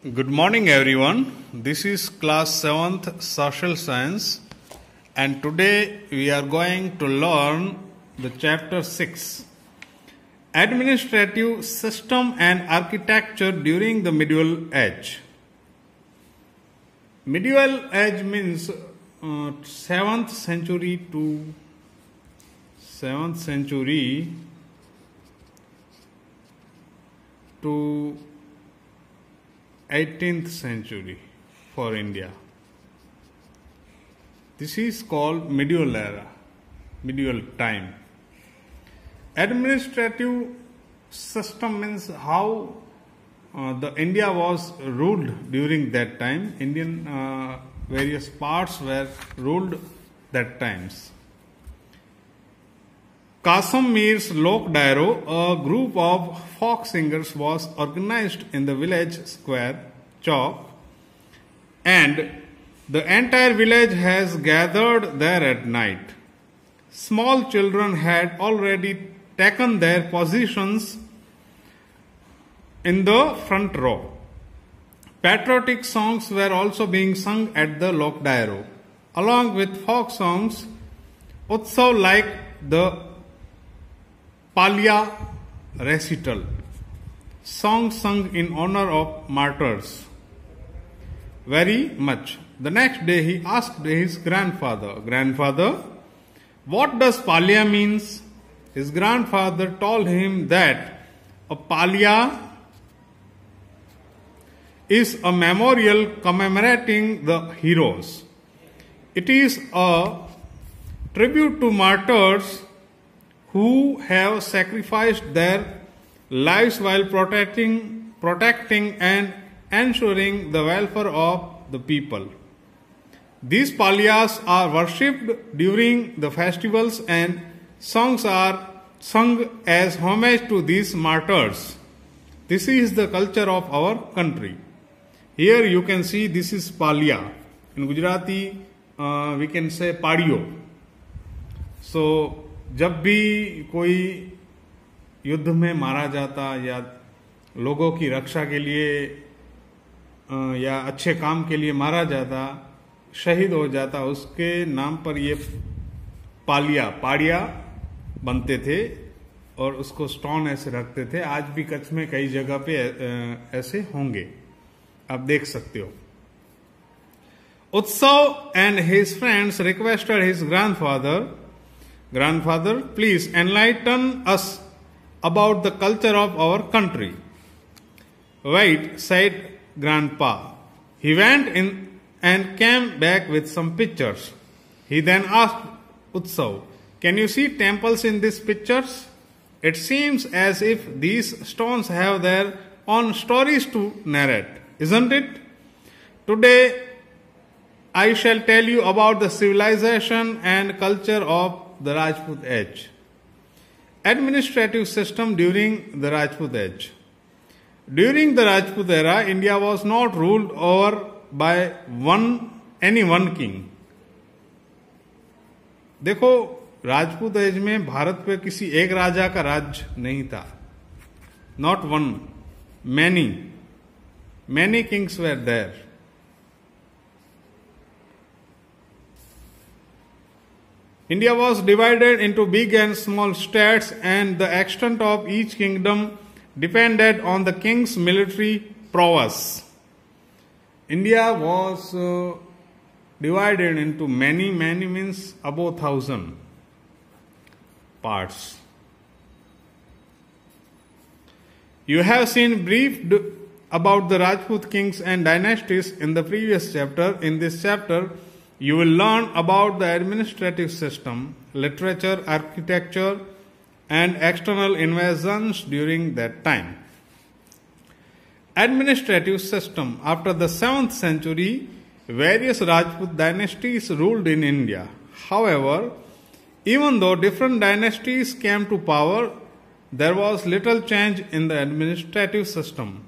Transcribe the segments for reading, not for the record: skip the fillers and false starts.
Good morning, everyone. This is class 7th Social Science, and today we are going to learn the chapter 6 Administrative System and Architecture during the Medieval Age. Medieval Age means 7th century to 7th century to 18th century for India. This is called medieval era, medieval time. Administrative system means how the India was ruled during that time. Indian various parts were ruled that times. Kasam Mir's Lok Dairo, a group of folk singers, was organized in the village square, Chowk, and the entire village has gathered there at night. Small children had already taken their positions in the front row. Patriotic songs were also being sung at the Lok Dairo. Along with folk songs, Utsav like the Palya recital, songs sung in honor of martyrs, very much. The next day he asked his grandfather, what does Palya means? His grandfather told him that a Palya is a memorial commemorating the heroes. It is a tribute to martyrs who have sacrificed their lives while protecting and ensuring the welfare of the people. These Palyas are worshipped during the festivals and songs are sung as homage to these martyrs. This is the culture of our country. Here you can see this is Palya. In Gujarati we can say Padiyo. So जब भी कोई युद्ध में मारा जाता या लोगों की रक्षा के लिए या अच्छे काम के लिए मारा जाता, शहीद हो जाता, उसके नाम पर ये पाड़िया बनते थे और उसको स्टोन ऐसे रखते थे. आज भी कच्छ में कई जगह पे ऐसे होंगे, आप देख सकते हो. उत्सव and his friends requested his grandfather, please enlighten us about the culture of our country. Wait, said Grandpa. He went in and came back with some pictures. He then asked Utsav, can you see temples in these pictures? It seems as if these stones have their own stories to narrate, isn't it? Today I shall tell you about the civilization and culture of the Rajput age. Administrative system during the Rajput age. During the Rajput era, India was not ruled over by any one king. देखो, Rajput as में भारत पे किसी एक राजा का राज नहीं था. Not one, many kings were there. India was divided into big and small states, and the extent of each kingdom depended on the king's military prowess. India was divided into many means above 1,000 parts. You have seen briefed about the Rajput kings and dynasties in the previous chapter. In this chapter, you will learn about the administrative system, literature, architecture, and external invasions during that time. Administrative system. After the 7th century, various Rajput dynasties ruled in India. However, even though different dynasties came to power, there was little change in the administrative system.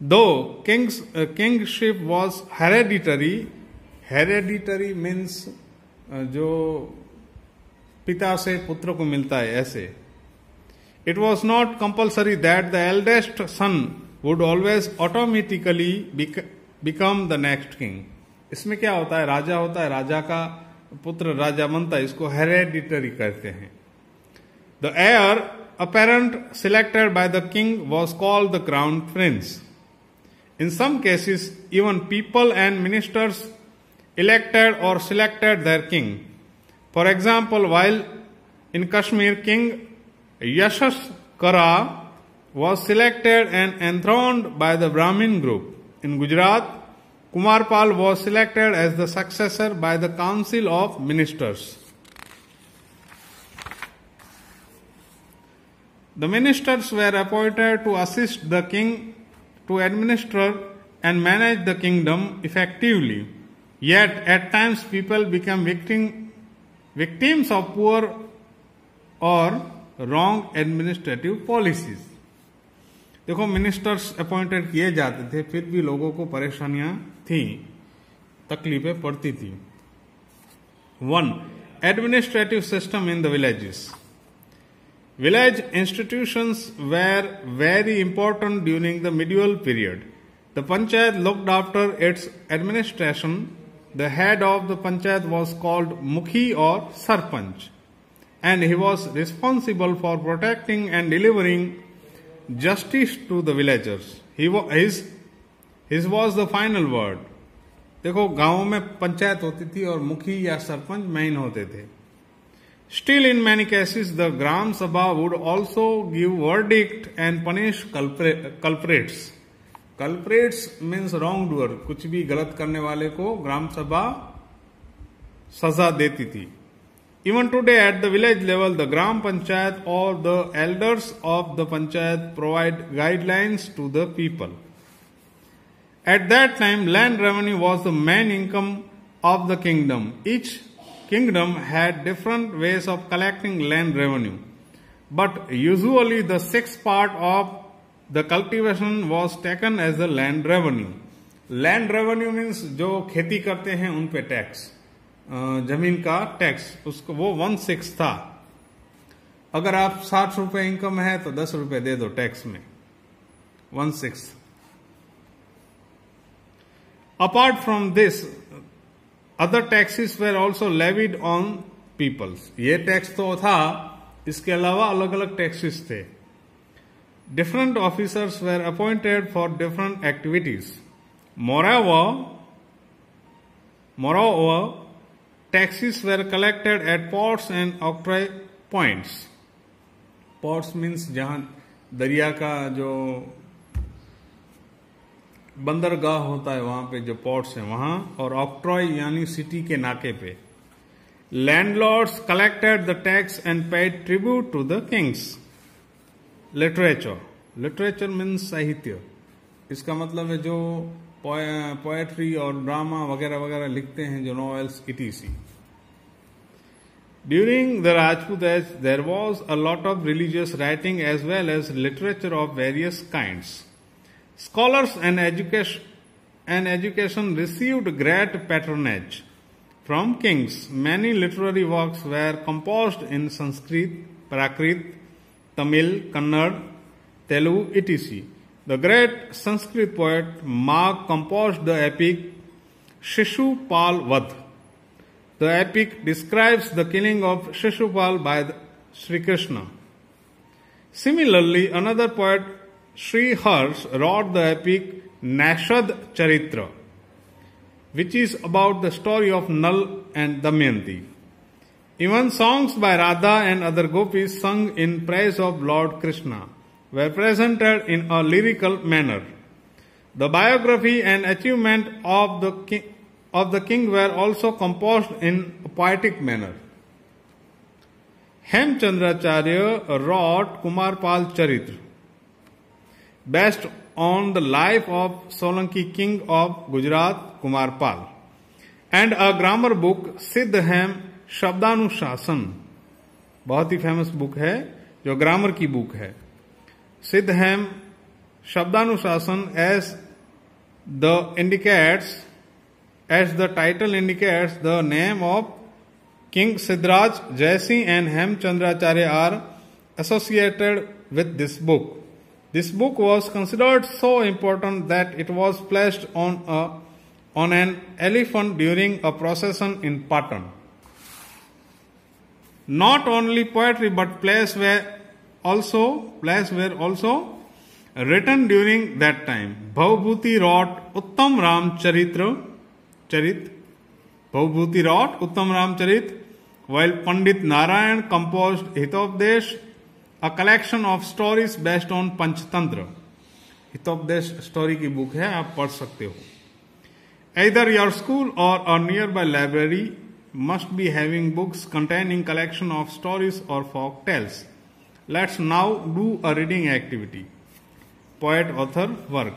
Though kingship was hereditary means जो पिता से पुत्र को मिलता है ऐसे. It was not compulsory that the eldest son would always automatically become the next king. इसमें क्या होता है, राजा होता है, राजा का पुत्र राजा बनता है, इसको हेरेडिटरी कहते हैं. The heir apparent selected by the king was called the crown prince. In some cases, even people and ministers elected or selected their king. For example, while in Kashmir, King Yashashkara was selected and enthroned by the Brahmin group. In Gujarat, Kumarpal was selected as the successor by the Council of Ministers. The ministers were appointed to assist the king to administer and manage the kingdom effectively. Yet, at times, people become victims of poor or wrong administrative policies. देखो, ministers appointed किए जाते थे, फिर भी लोगों को परेशानियां थी, तकलीफें पड़ती थी. 1. Administrative system in the villages. Village institutions were very important during the medieval period. The panchayat looked after its administration. The head of the panchayat was called Mukhi or Sarpanch, and he was responsible for protecting and delivering justice to the villagers. His was the final word. देखो, गांवों में पंचायत होती थी और मुखी या sarpanch main होते थे. Still, in many cases, the Gram Sabha would also give verdict and punish culprits. Culprits means wrongdoer. कुछ भी गलत करने वाले को ग्राम सभा सजा देती थी. Even today, at the village level, the Gram Panchayat or the elders of the Panchayat provide guidelines to the people. At that time, land revenue was the main income of the kingdom. Each kingdom had different ways of collecting land revenue, but usually the sixth part of the cultivation was taken as the land revenue. Land revenue means जो खेती करते हैं उन पे tax, जमीन का tax, उसको वो 1/6 था. अगर आप 60 रुपए इनकम है तो 10 रुपए दे दो टैक्स में, 1/6. Apart from this, other taxes were also levied on peoples. ये टैक्स तो था, इसके अलावा अलग अलग टैक्सेस थे. Different officers were appointed for different activities. Moreover, taxes were collected at ports and octroi points. Ports means जहां दरिया का जो बंदरगाह होता है वहां पे जो पोर्ट्स हैं वहां, और ऑक्ट्रॉय यानी सिटी के नाके पे. Landlords collected the tax and paid tribute to the kings. Literature means साहित्य. इसका मतलब है जो पोएट्री और ड्रामा वगैरह वगैरह लिखते हैं, जो novels etc. During the Rajput age, there was a lot of religious writing as well as literature of various kinds. Scholars and education received great patronage from kings. Many literary works were composed in Sanskrit, Prakrit, Tamil, Kannada, Telugu, etc. The great Sanskrit poet Magh composed the epic Shishupal Vadh. The epic describes the killing of Shishupal by Sri Krishna. Similarly, another poet, Sri Harsh, wrote the epic Nashad Charitra, which is about the story of Nal and Damayanti. Even songs by Radha and other gopis sung in praise of Lord Krishna were presented in a lyrical manner. The biography and achievement of the king were also composed in a poetic manner. Hemchandracharya wrote Kumarpal Charitra, based on the life of Solanki king of Gujarat, Kumarpal, and a grammar book Siddhem शब्दानुशासन, बहुत ही famous book है जो grammar की book है. सिद्धहेम शब्दानुशासन, as the title indicates, the name of King Siddharaj, Jaisingh and Hemchandracharya are associated with this book. This book was considered so important that it was placed on an elephant during a procession in Patan. Not only poetry but plays were also written during that time. Bhavbhuti wrote Uttam Ram Charit, while Pandit Narayan composed Hitopdesh, a collection of stories based on Panchtantra. Hitopdesh story की book है, आप पढ़ सकते हो. Either your school or a nearby library must be having books containing collection of stories or folk tales. Let's now do a reading activity. Poet author work.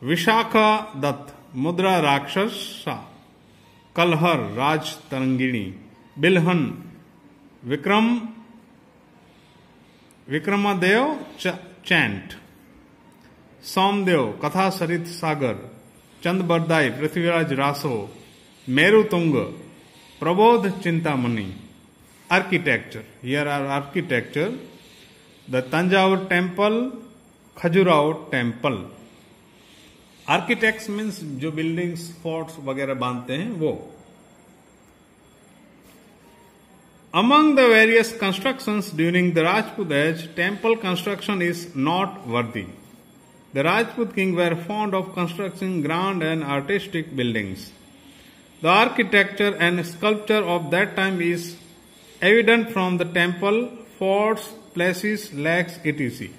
Vishakha Dutt, Mudra Rakshasa, Kalhar Raj Tarangini, Bilhan Vikramadev Chant, Somdev Katha Sarit Sagar, Chand Bardai Prithviraj Raso, Meru Tunga, Prabodh Chintamani. Architecture. Here are architecture. The Tanjavur Temple, Khajuraho Temple. Architects means जो buildings, forts वगैरह बांधते हैं वो. Among the various constructions during the Rajput age, temple construction is noteworthy. The Rajput kings were fond of constructing grand and artistic buildings. The architecture and sculpture of that time is evident from the temple, forts, places, lakes, etc.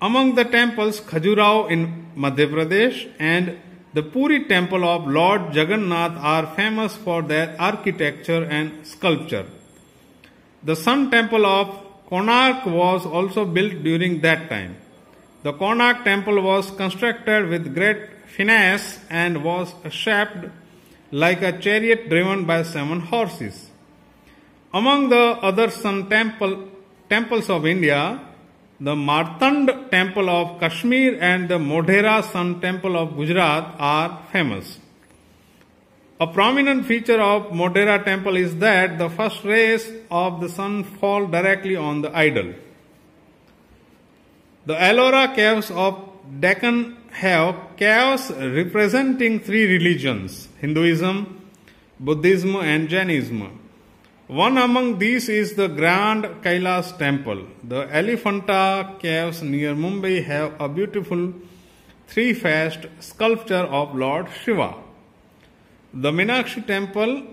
Among the temples, Khajuraho in Madhya Pradesh and the Puri temple of Lord Jagannath are famous for their architecture and sculpture. The Sun temple of Konark was also built during that time. The Konark temple was constructed with great finesse and was shaped like a chariot driven by 7 horses. Among the other Sun temples of India, the Martand temple of Kashmir and the Modhera Sun temple of Gujarat are famous. A prominent feature of Modhera temple is that the first rays of the sun fall directly on the idol. The Ellora caves of Deccan have caves representing 3 religions, Hinduism, Buddhism and Jainism. One among these is the Grand Kailas temple. The Elephanta caves near Mumbai have a beautiful 3-faced sculpture of Lord Shiva. The Meenakshi temple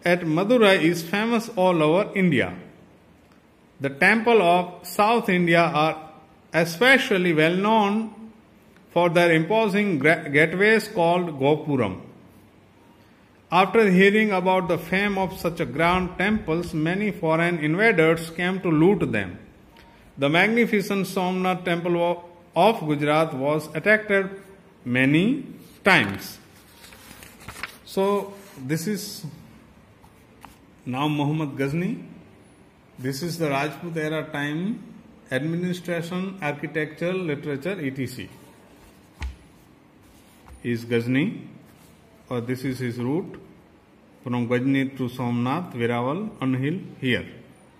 at Madurai is famous all over India. The temples of South India are especially well known for their imposing gateways called Gopuram. After hearing about the fame of such grand temples, many foreign invaders came to loot them. The magnificent Somnath temple of Gujarat was attacked many times. So, this is now Muhammad Ghazni. This is the Rajput era time, administration, architecture, literature, etc. Is Ghazni. Or this is his route from Ghazni to Somnath, Veraval, Anhil, here.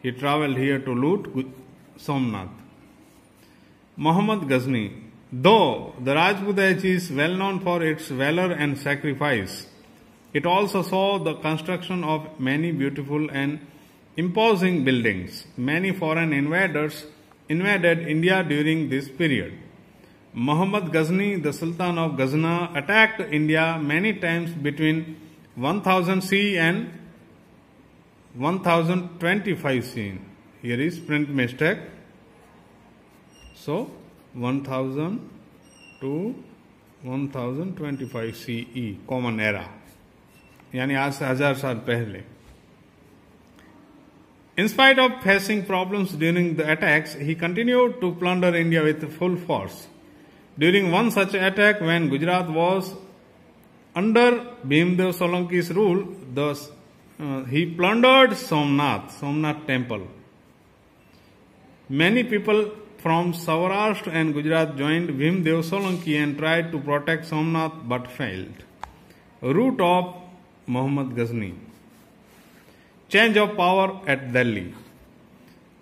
He travelled here to loot Somnath. Muhammad Ghazni. Though the Rajput age is well known for its valor and sacrifice, it also saw the construction of many beautiful and imposing buildings. Many foreign invaders invaded India during this period. Muhammad Ghazni, the Sultan of Ghazna, attacked India many times between 1000 CE and 1025 CE. Here is print mistake. So, 1000 to 1025 CE, common era. यानी आज से 1000 साल पहले. In spite of facing problems during the attacks, he continued to plunder India with full force. During one such attack, when Gujarat was under Bhimdev Solanki's rule, he plundered Somnath temple. Many people from Saurashtra and Gujarat joined Bhimdev Solanki and tried to protect Somnath but failed. Route of Muhammad Ghazni. Change of power at Delhi.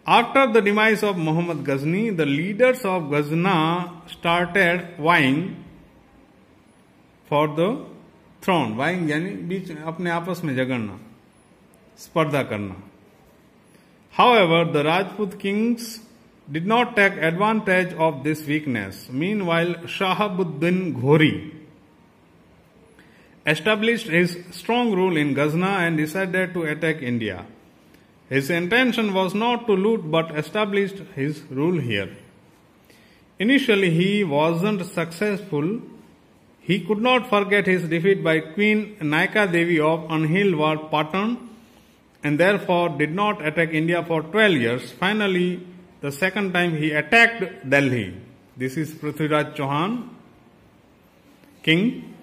After the demise of Muhammad Ghazni, the leaders of Ghazna started vying for the throne. Vying यानी बीच अपने आपस में झगड़ना, स्पर्धा करना. However, the Rajput kings did not take advantage of this weakness. Meanwhile, Shahabuddin Ghori established his strong rule in Ghazna and decided to attack India. His intention was not to loot but established his rule here. Initially, he wasn't successful. He could not forget his defeat by Queen Naika Devi of Anhilwar Patan and therefore did not attack India for 12 years. Finally, the second time he attacked Delhi. This is Prithviraj Chauhan, king.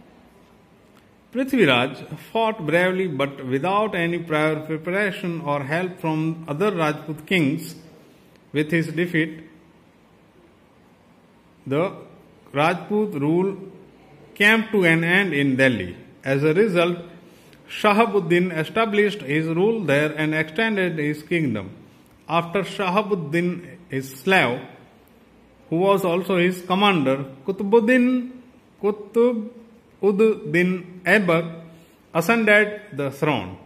Prithviraj fought bravely but without any prior preparation or help from other Rajput kings. With his defeat, the Rajput rule came to an end in Delhi. As a result, Shahabuddin established his rule there and extended his kingdom. After Shahabuddin, his slave, who was also his commander, Qutbuddin Aibak, ascended the throne.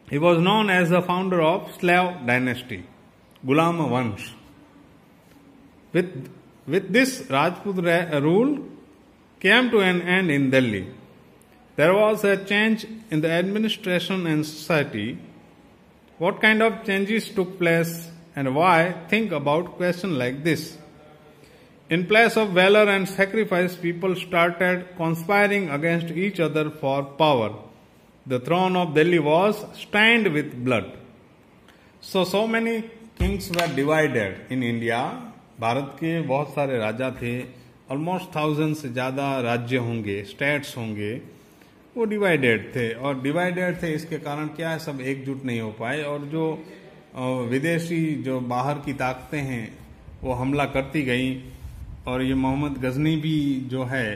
He was known as the founder of Slave dynasty, Ghulam Vansh. With this, Rajput rule came to an end in Delhi. There was a change in the administration and society. What kind of changes took place and why? Think about question like this. In place of valor and sacrifice, people started conspiring against each other for power. The throne of Delhi was stained with blood. So many kings were divided in India. Bharat के बहुत सारे राजा थे, almost 1000 से ज़्यादा राज्य होंगे, states होंगे, वो डिवाइडेड थे. और डिवाइडेड थे इसके कारण क्या है, सब एकजुट नहीं हो पाए और जो विदेशी जो बाहर की ताकतें हैं वो हमला करती गई. और ये मोहम्मद गजनी भी जो है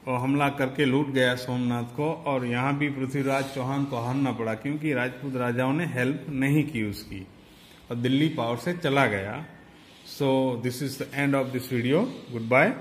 वो हमला करके लूट गया सोमनाथ को और यहाँ भी पृथ्वीराज चौहान को हारना पड़ा क्योंकि राजपूत राजाओं ने हेल्प नहीं की उसकी और दिल्ली पावर से चला गया. So this is the end of this video. Goodbye.